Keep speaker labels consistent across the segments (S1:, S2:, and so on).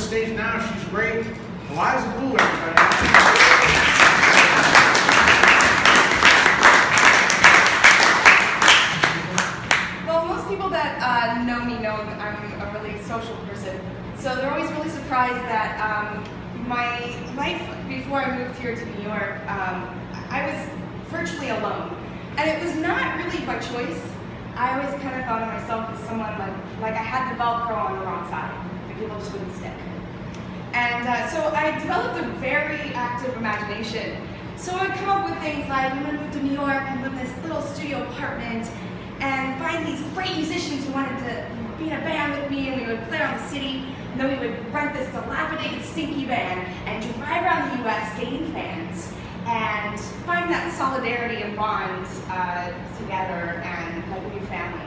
S1: stage now. She's great. Elyza Bleau, everybody.
S2: Well, most people that know me know I'm a really social person. So they're always really surprised that my life before I moved here to New York, I was virtually alone. And it was not really by choice. I always kind of thought of myself as someone like I had the Velcro on the wrong side. The people just wouldn't stick. And so I developed a very active imagination. So I would come up with things like, I'm going to move to New York and live in this little studio apartment and find these great musicians who wanted to be in a band with me, and we would play around the city, and then we would rent this dilapidated, stinky van and drive around the US gaining fans and find that solidarity and bond together and like a new family.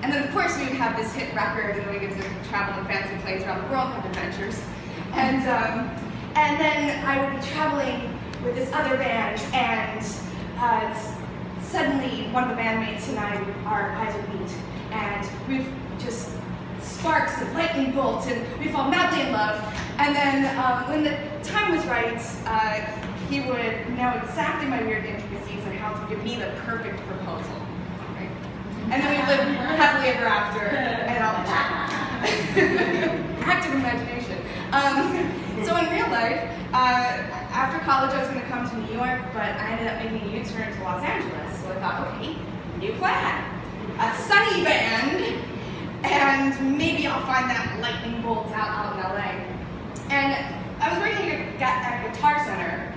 S2: And then of course we would have this hit record, and then we get to travel in fancy planes around the world, have adventures. And then I would be traveling with this other band, and suddenly one of the bandmates and I, our eyes would meet, and we'd just sparks and lightning bolts, and we fall madly in love. And then when the time was right, he would know exactly my weird intricacies and how to give me the perfect proposal. Right? And then we lived happily ever after, and all that. Active imagination. So in real life, after college I was going to come to New York, but I ended up making a U-turn to Los Angeles. So I thought, okay, new plan. A sunny band, and maybe I'll find that lightning bolt out in LA. And I was working at Guitar Center,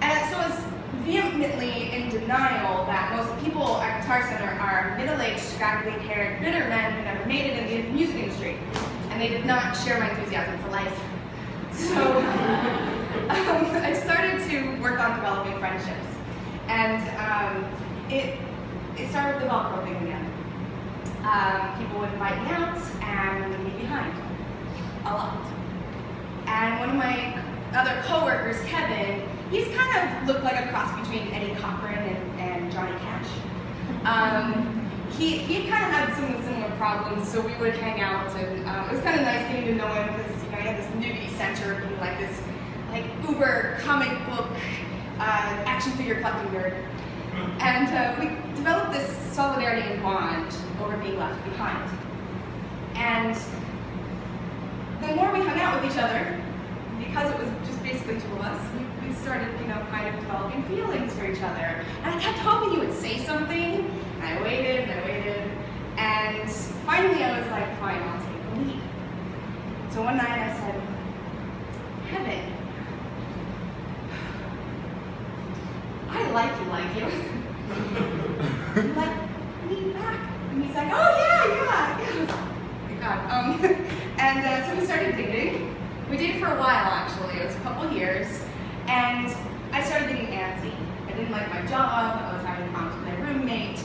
S2: and so I was vehemently in denial that most people at Guitar Center are middle-aged, scraggly-haired, bitter men who never made it in the music industry, and they did not share my enthusiasm for life. So I started to work on developing friendships, and it started with the Velcro thing again. People would invite me out and leave me behind, a lot. And one of my other coworkers, Kevin, he's kind of looked like a cross between Eddie Cochran and Johnny Cash. He kind of had some similar problems, so we would hang out, and it was kind of nice getting to know him because he had this nudity center, being like this uber comic book action figure collecting nerd. And we developed this solidarity and bond over being left behind. And the more we hung out with each other, because it was just basically two of us, we started, kind of developing feelings for each other. And I kept hoping he would say something, and I waited, and finally I was like, fine, I'll take the lead. So one night I said, Kevin, I like you. Like me back. And he's like, oh yeah. Thank God. And so we started dating. We dated for a while, actually. It was a couple years. And I started getting antsy. I didn't like my job. I was having problems with my roommate.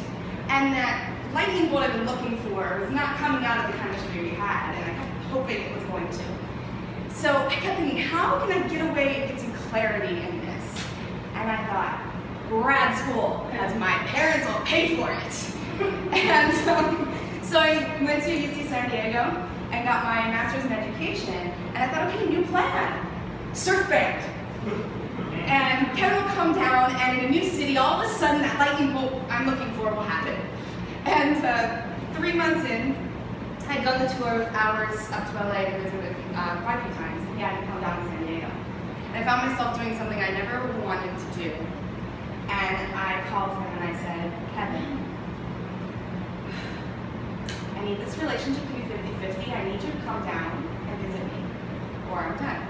S2: And that lightning bolt I've been looking for was not coming out of the chemistry we had. And I kept hoping it was going to. So I kept thinking, how can I get away and get some clarity in this? And I thought, grad school, because my parents will pay for it. And so I went to UC San Diego and got my master's in education, and I thought, okay, new plan, surf band. And Kevin will come down, and in a new city, all of a sudden, that lightning bolt I'm looking for will happen. And 3 months in, I had done the 2 hours up to LA to visit with quite a few times. He had to come down to San Diego. And I found myself doing something I never wanted to do. And I called him and I said, Kevin, I need this relationship to be 50-50. I need you to come down and visit me, or I'm done.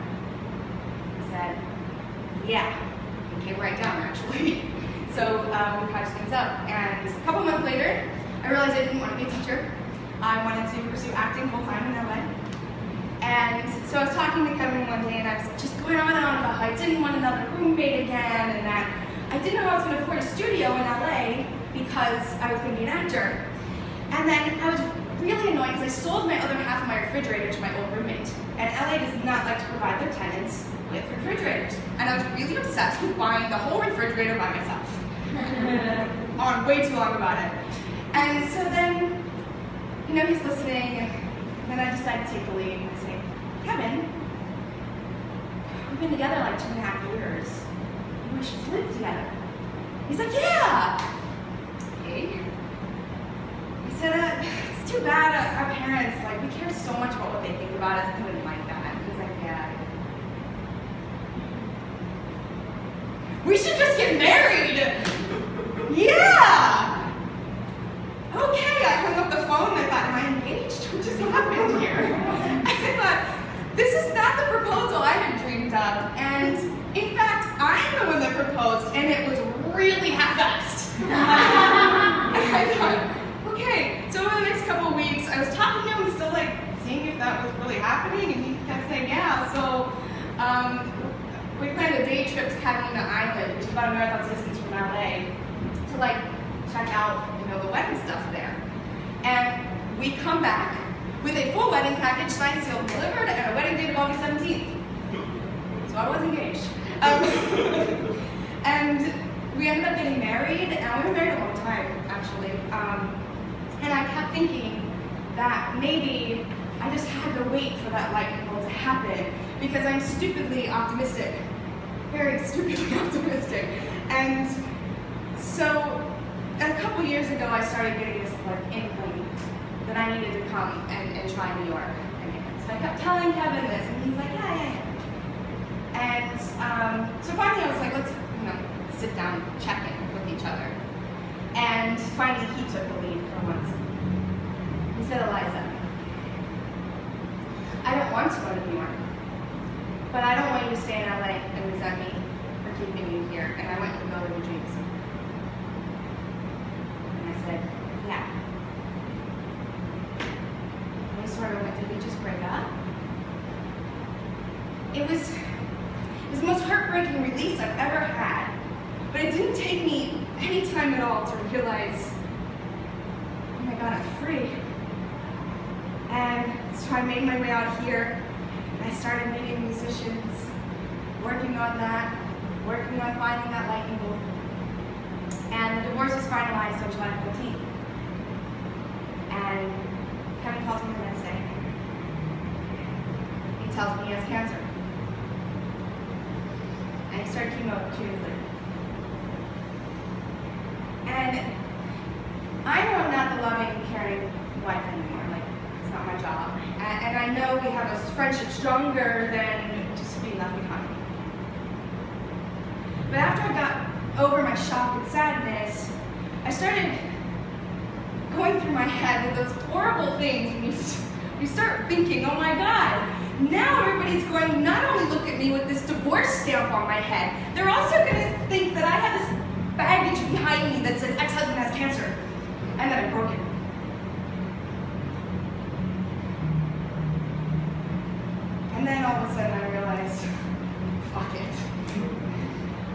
S2: He said, yeah. He came right down, actually. So we patched things up. And a couple months later, I realized I didn't want to be a teacher. I wanted to pursue acting full-time in LA. And so I was talking to Kevin one day, and I was just going on and on about how I didn't want another roommate again, and that I didn't know how I was going to afford a studio in LA because I was going to be an actor. And then I was really annoyed because I sold my other half of my refrigerator to my old roommate. And LA does not like to provide their tenants with refrigerators. And I was really obsessed with buying the whole refrigerator by myself. On way too long about it. And so then, he's listening, and then I decided to take the lead and I say, Kevin, we've been together like 2.5 years. And we should live together. He's like, yeah. Okay. He said, it's too bad our parents, like, we care so much about what they think about us, they wouldn't like that. He's like, yeah. We should just get married. Yeah. Okay, I hung up the phone and I thought, am I engaged? What just happened here? I thought, this is not the proposal I had dreamed of. And in fact, I'm the one that proposed, and it was really half-assed. And I thought, okay, so over the next couple of weeks, I was talking to him and still like seeing if that was really happening, and he kept saying, yeah. So we planned a day trip to Catalina Island, which is about a marathon distance from LA, to like check out, the wedding stuff there. And we come back with a full wedding package, signed, sealed, delivered, and a wedding date of August 17th. So I was engaged. And we ended up getting married, and we were married a long time, actually. And I kept thinking that maybe I just had to wait for that lightning bolt to happen, because I'm stupidly optimistic. Very stupidly optimistic. And so a couple years ago, I started getting this like inkling that I needed to come and try New York again. So I kept telling Kevin this, and he's like, yeah. And so finally, I was like, let's sit down, check in with each other. And finally, he took the lead for once. He said, Elyza, I don't want to go to New York, but I don't want you to stay in LA and resent me for keeping you here. And I want you to go live your dreams. Said, yeah. And we sort of went, did we just break up? It was the most heartbreaking release I've ever had. But it didn't take me any time at all to realize, oh my God, I'm free. And so I made my way out here, and I started meeting musicians, working on that, working on finding that lightning bolt. And the divorce was finalized on July 14th. And Kevin calls me the next day. He tells me he has cancer. And he started chemo 2 years later. And I know I'm not the loving, caring wife anymore. Like, it's not my job. And I know we have a friendship stronger than just being left behind. But after I got over my shock and sadness, I started going through my head with those horrible things, and you start thinking, oh my God, now everybody's going to not only look at me with this divorce stamp on my head, they're also going to think that I have this baggage behind me that says ex-husband has cancer, and that I'm broken. And then all of a sudden I realized, fuck it.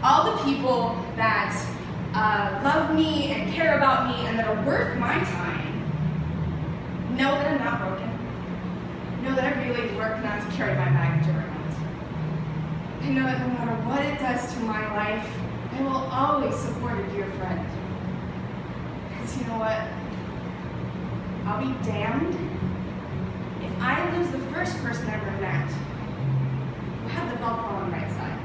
S2: All the people that love me and care about me and that are worth my time know that I'm not broken. Know that I really work not to carry my baggage around. I know that no matter what it does to my life, I will always support a dear friend. Because you know what? I'll be damned if I lose the first person I ever met who had the Velcro on the right side.